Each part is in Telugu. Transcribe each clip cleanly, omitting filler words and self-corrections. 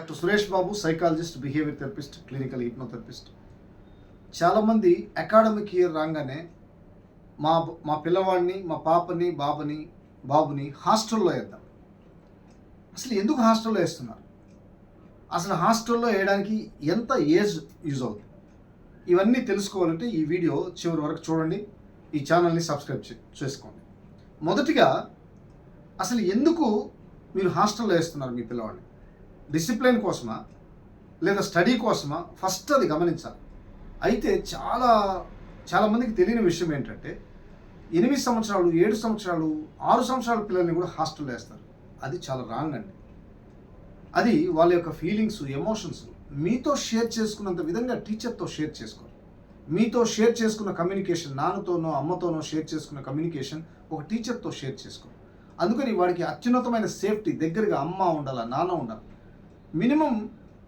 Doctor Suresh Babu, psychologist, behaviour therapist, clinical hypnotherapist. చాలామంది అకాడమిక్ ఇయర్ రాగానే మా మా పిల్లవాడిని, మా పాపని, బాబుని హాస్టల్లో వేద్దాం. అసలు ఎందుకు హాస్టల్లో వేస్తున్నారు? అసలు హాస్టల్లో వేయడానికి ఎంత ఏజ్ యూజ్ అవుతుంది? ఇవన్నీ తెలుసుకోవాలంటే ఈ వీడియో చివరి వరకు చూడండి. ఈ ఛానల్ని సబ్స్క్రైబ్ చేసుకోండి. మొదటిగా అసలు ఎందుకు మీరు హాస్టల్లో వేస్తున్నారు మీ పిల్లవాడిని? డిసిప్లిన్ కోసమా లేదా స్టడీ కోసమా? ఫస్ట్ అది గమనించాలి. అయితే చాలామందికి తెలియని విషయం ఏంటంటే 8 సంవత్సరాలు, 7 సంవత్సరాలు, 6 సంవత్సరాల పిల్లల్ని కూడా హాస్టల్లో వేస్తారు. అది చాలా రాంగ్ అండి. అది వాళ్ళ యొక్క ఫీలింగ్స్, ఎమోషన్స్ మీతో షేర్ చేసుకున్నంత విధంగా టీచర్తో షేర్ చేసుకోవాలి. మీతో షేర్ చేసుకున్న కమ్యూనికేషన్, నాన్నతోనో అమ్మతోనో షేర్ చేసుకున్న కమ్యూనికేషన్ ఒక టీచర్తో షేర్ చేసుకోవాలి. అందుకని వాడికి అత్యున్నతమైన సేఫ్టీ దగ్గరగా అమ్మ ఉండాలి, నాన్న ఉండాలి. మినిమం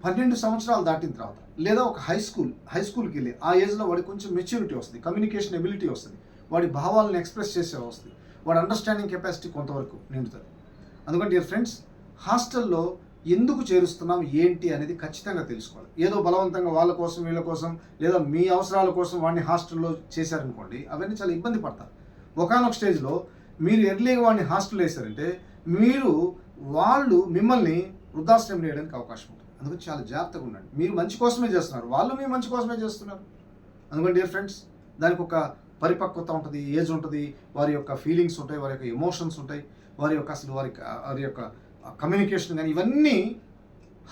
12 సంవత్సరాలు దాటిన తర్వాత లేదా ఒక హై స్కూల్కి వెళ్ళి ఆ ఏజ్లో వాడికి కొంచెం మెచ్యూరిటీ వస్తుంది, కమ్యూనికేషన్ ఎబిలిటీ వస్తుంది, వాడి భావాలను ఎక్స్ప్రెస్ చేసే వస్తుంది, వాడి అండర్స్టాండింగ్ కెపాసిటీ కొంతవరకు నిండుతుంది. అందుకని డియర్ ఫ్రెండ్స్, హాస్టల్లో ఎందుకు చేరుస్తున్నాం ఏంటి అనేది ఖచ్చితంగా తెలుసుకోవాలి. ఏదో బలవంతంగా వాళ్ళ కోసం వీళ్ళ కోసం లేదా మీ అవసరాల కోసం వాడిని హాస్టల్లో చేశారనుకోండి, అవన్నీ చాలా ఇబ్బంది పడతారు. ఒకానొక స్టేజ్లో మీరు ఎర్లీగా వాడిని హాస్టల్లో వేశారంటే వాళ్ళు మిమ్మల్ని వృద్ధాశ్రమం వేయడానికి అవకాశం ఉంటుంది. అందుకని చాలా జాగ్రత్తగా ఉండండి. మీరు మంచి కోసమే చేస్తున్నారు, వాళ్ళు మీ మంచి కోసమే చేస్తున్నారు. అందుకని డియర్ ఫ్రెండ్స్, దానికి ఒక పరిపక్వత ఉంటుంది, ఏజ్ ఉంటుంది, వారి యొక్క ఫీలింగ్స్ ఉంటాయి, వారి యొక్క ఎమోషన్స్ ఉంటాయి, వారి యొక్క కమ్యూనికేషన్ కానీ ఇవన్నీ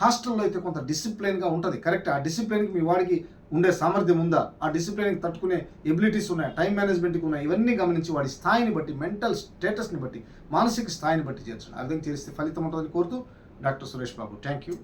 హాస్టల్లో అయితే కొంత డిసిప్లైన్గా ఉంటుంది. కరెక్ట్. ఆ డిసిప్లైన్కి మీ వాడికి ఉండే సామర్థ్యం ఉందా, ఆ డిసిప్లైన్కి తట్టుకునే ఎబిలిటీస్ ఉన్నాయా, టైం మేనేజ్మెంట్కి ఉన్నాయి, ఇవన్నీ గమనించి వాడి స్థాయిని బట్టి, మెంటల్ స్టేటస్ని బట్టి, మానసిక స్థాయిని బట్టి చేర్చండి. ఆ విధంగా చేస్తే ఫలితం ఉంటుందని కోరుతూ doctor Suresh Babu. Thank you.